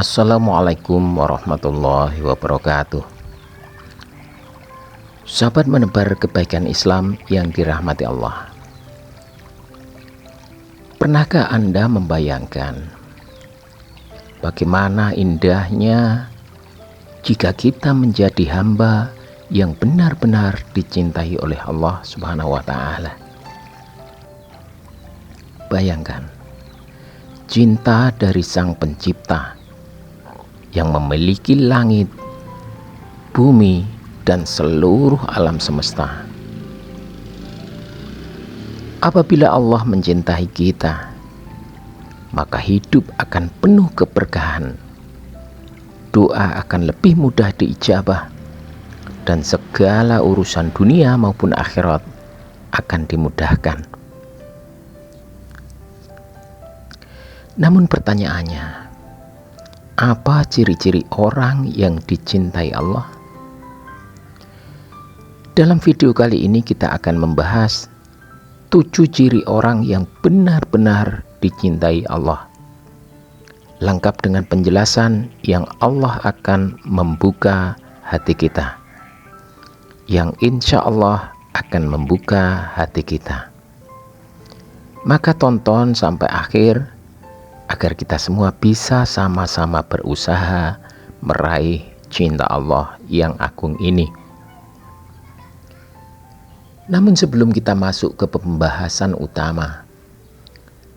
Assalamualaikum warahmatullahi wabarakatuh. Sahabat menebar kebaikan Islam yang dirahmati Allah. Pernahkah Anda membayangkan bagaimana indahnya jika kita menjadi hamba yang benar-benar dicintai oleh Allah Subhanahu wa Ta'ala? Bayangkan cinta dari Sang Pencipta yang memiliki langit, bumi, dan seluruh alam semesta. Apabila Allah mencintai kita, maka hidup akan penuh keberkahan, doa akan lebih mudah diijabah, dan segala urusan dunia maupun akhirat akan dimudahkan. Namun pertanyaannya, apa ciri-ciri orang yang dicintai Allah? Dalam video kali ini kita akan membahas 7 ciri orang yang benar-benar dicintai Allah. Lengkap dengan penjelasan yang Allah akan membuka hati kita, yang insya Allah akan membuka hati kita. Maka tonton sampai akhir agar kita semua bisa sama-sama berusaha meraih cinta Allah yang agung ini. Namun sebelum kita masuk ke pembahasan utama,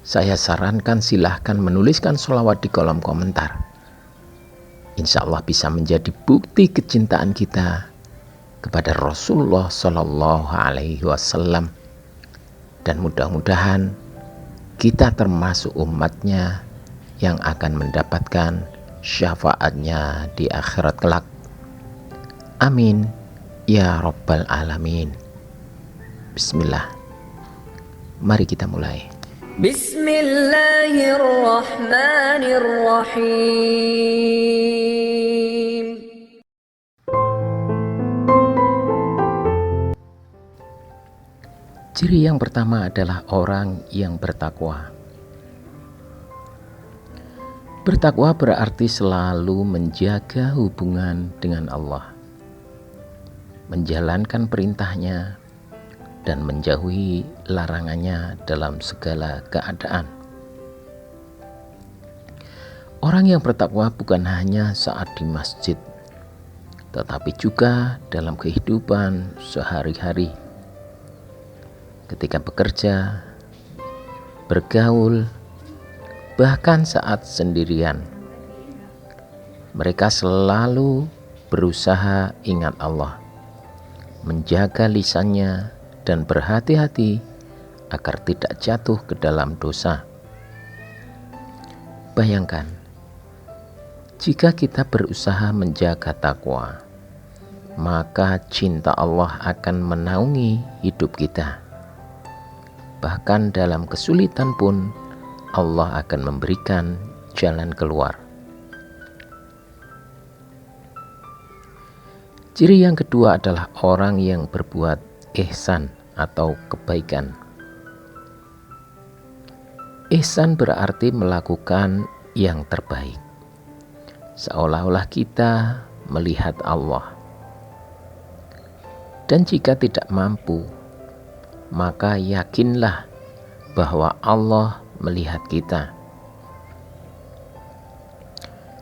saya sarankan silahkan menuliskan sholawat di kolom komentar. Insya Allah bisa menjadi bukti kecintaan kita kepada Rasulullah Shallallahu Alaihi Wasallam, dan mudah-mudahan kita termasuk umatnya yang akan mendapatkan syafaatnya di akhirat kelak. Amin ya Rabbal Alamin. Bismillah. Mari kita mulai. Bismillahirrahmanirrahim. Ciri yang pertama adalah orang yang bertakwa. Bertakwa berarti selalu menjaga hubungan dengan Allah, menjalankan perintahnya, dan menjauhi larangannya dalam segala keadaan. Orang yang bertakwa bukan hanya saat di masjid, tetapi juga dalam kehidupan sehari-hari, ketika bekerja, bergaul, bahkan saat sendirian. Mereka selalu berusaha ingat Allah, menjaga lisannya, dan berhati-hati agar tidak jatuh ke dalam dosa. Bayangkan, jika kita berusaha menjaga takwa, maka cinta Allah akan menaungi hidup kita. Bahkan dalam kesulitan pun Allah akan memberikan jalan keluar. Ciri yang kedua adalah orang yang berbuat ihsan atau kebaikan. Ihsan berarti melakukan yang terbaik, seolah-olah kita melihat Allah. Dan jika tidak mampu, maka yakinlah bahwa Allah melihat kita.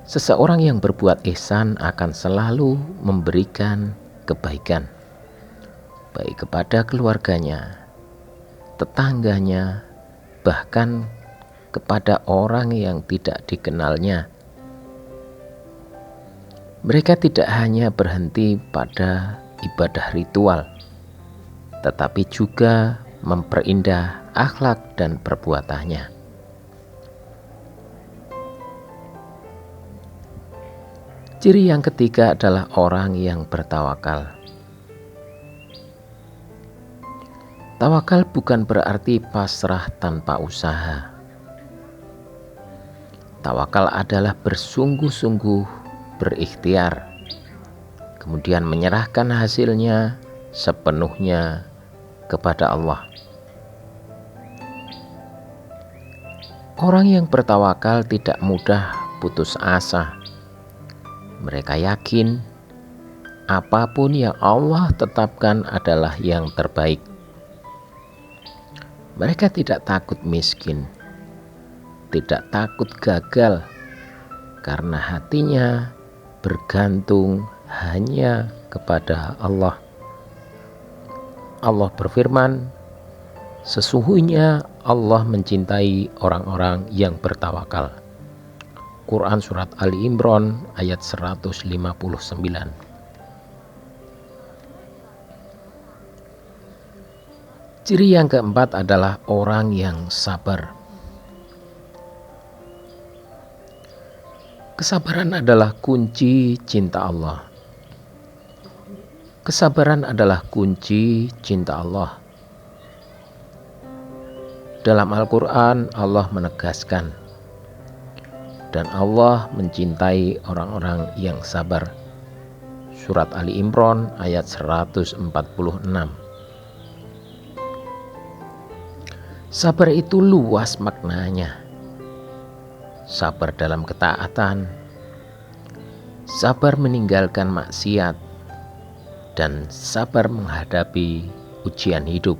Seseorang yang berbuat ihsan akan selalu memberikan kebaikan, baik kepada keluarganya, tetangganya, bahkan kepada orang yang tidak dikenalnya. Mereka tidak hanya berhenti pada ibadah ritual, tetapi juga memperindah akhlak dan perbuatannya. Ciri yang ketiga adalah orang yang bertawakal. Tawakal bukan berarti pasrah tanpa usaha. Tawakal adalah bersungguh-sungguh berikhtiar, kemudian menyerahkan hasilnya sepenuhnya kepada Allah. Orang yang bertawakal tidak mudah putus asa. Mereka yakin apapun yang Allah tetapkan adalah yang terbaik. Mereka tidak takut miskin, tidak takut gagal, karena hatinya bergantung hanya kepada Allah. Allah berfirman, sesungguhnya Allah mencintai orang-orang yang bertawakal. Quran Surat Ali Imran ayat 159. Ciri yang keempat adalah orang yang sabar. Kesabaran adalah kunci cinta Allah. Kesabaran adalah kunci cinta Allah. Dalam Al-Quran Allah menegaskan, dan Allah mencintai orang-orang yang sabar. Surat Ali Imran ayat 146. Sabar itu luas maknanya. Sabar dalam ketaatan, sabar meninggalkan maksiat, dan sabar menghadapi ujian hidup.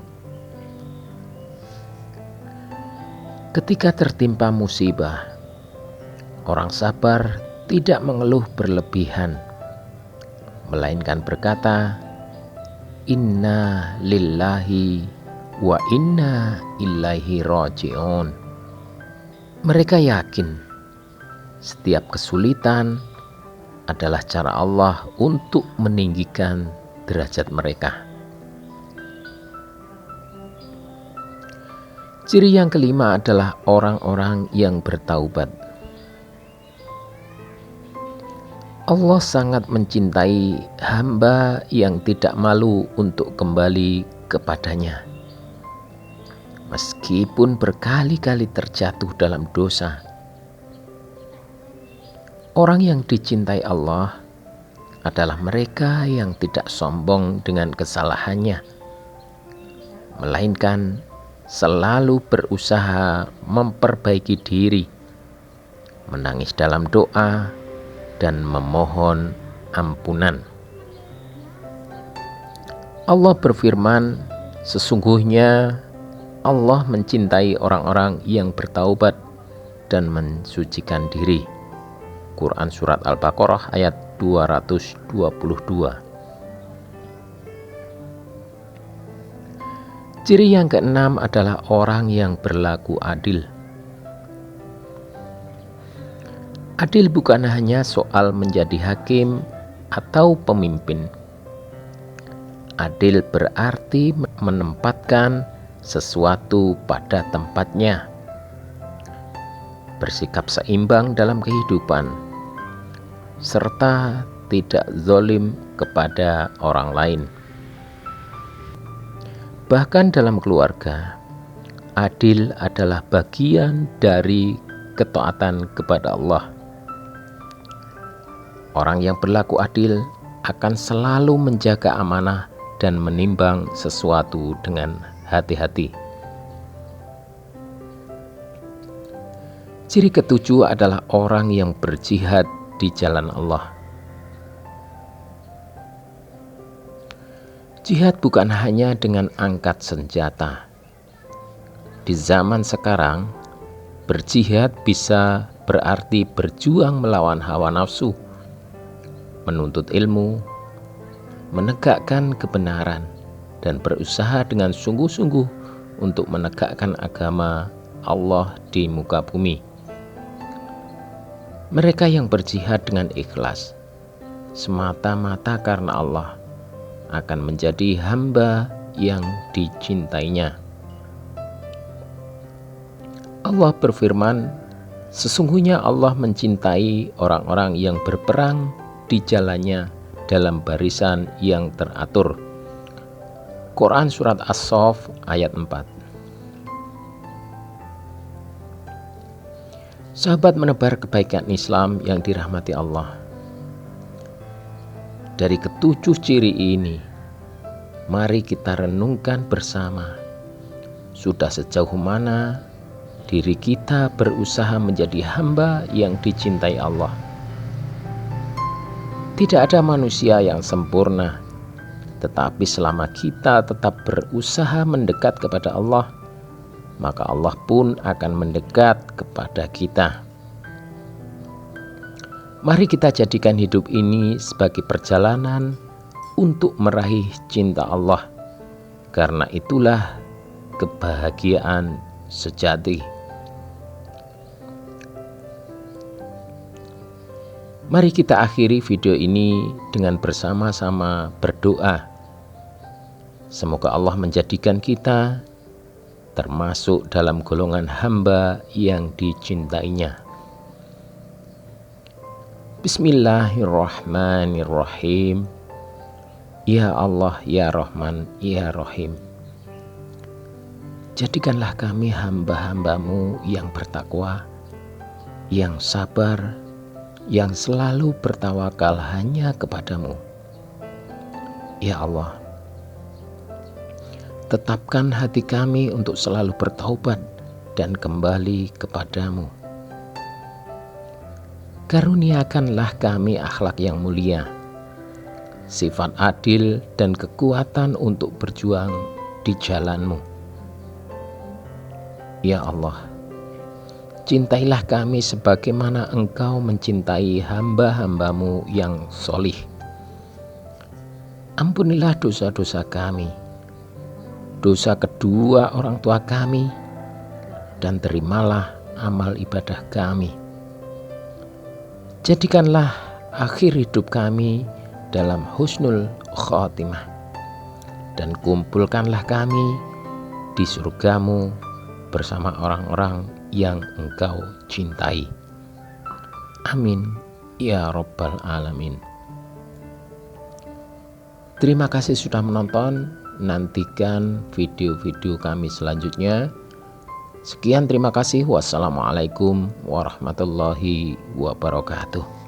Ketika tertimpa musibah, orang sabar tidak mengeluh berlebihan, melainkan berkata, Inna lillahi wa inna ilaihi raji'un. Mereka yakin setiap kesulitan adalah cara Allah untuk meninggikan derajat mereka. Ciri yang kelima adalah orang-orang yang bertaubat. Allah sangat mencintai hamba yang tidak malu untuk kembali kepadanya. Meskipun berkali-kali terjatuh dalam dosa. Orang yang dicintai Allah adalah mereka yang tidak sombong dengan kesalahannya, melainkan selalu berusaha memperbaiki diri, menangis dalam doa, dan memohon ampunan. Allah berfirman, sesungguhnya Allah mencintai orang-orang yang bertaubat dan mensucikan diri. Quran Surat Al-Baqarah ayat 222. Ciri yang keenam adalah orang yang berlaku adil. Adil bukan hanya soal menjadi hakim atau pemimpin. Adil berarti menempatkan sesuatu pada tempatnya, bersikap seimbang dalam kehidupan, serta tidak zalim kepada orang lain. Bahkan dalam keluarga, adil adalah bagian dari ketaatan kepada Allah. Orang yang berlaku adil akan selalu menjaga amanah dan menimbang sesuatu dengan hati-hati. Ciri ketujuh adalah orang yang berjihad di jalan Allah. Jihad bukan hanya dengan angkat senjata. Di zaman sekarang, berjihad bisa berarti berjuang melawan hawa nafsu, menuntut ilmu, menegakkan kebenaran, dan berusaha dengan sungguh-sungguh untuk menegakkan agama Allah di muka bumi. Mereka yang berjihad dengan ikhlas, semata-mata karena Allah, akan menjadi hamba yang dicintainya. Allah berfirman, sesungguhnya Allah mencintai orang-orang yang berperang di jalannya dalam barisan yang teratur. Quran Surat As-Saff ayat 4. Sahabat menebar kebaikan Islam yang dirahmati Allah. Dari ketujuh ciri ini, mari kita renungkan bersama. Sudah sejauh mana diri kita berusaha menjadi hamba yang dicintai Allah. Tidak ada manusia yang sempurna, tetapi selama kita tetap berusaha mendekat kepada Allah, maka Allah pun akan mendekat kepada kita. Mari kita jadikan hidup ini sebagai perjalanan untuk meraih cinta Allah, karena itulah kebahagiaan sejati. Mari kita akhiri video ini dengan bersama-sama berdoa. Semoga Allah menjadikan kita termasuk dalam golongan hamba yang dicintainya. Bismillahirrahmanirrahim. Ya Allah, ya Rahman, ya Rahim. Jadikanlah kami hamba-hambamu yang bertakwa, yang sabar, yang selalu bertawakal hanya kepadamu. Ya Allah, tetapkan hati kami untuk selalu bertaubat dan kembali kepadamu. Karuniakanlah kami akhlak yang mulia, sifat adil dan kekuatan untuk berjuang di jalan-Mu. Ya Allah, cintailah kami sebagaimana Engkau mencintai hamba-hambamu yang solih. Ampunilah dosa-dosa kami, dosa kedua orang tua kami, dan terimalah amal ibadah kami. Jadikanlah akhir hidup kami dalam husnul khotimah, dan kumpulkanlah kami di surgamu bersama orang-orang yang Engkau cintai. Amin ya Rabbal Alamin. Terima kasih sudah menonton. Nantikan video-video kami selanjutnya. Sekian, terima kasih. Wassalamualaikum warahmatullahi wabarakatuh.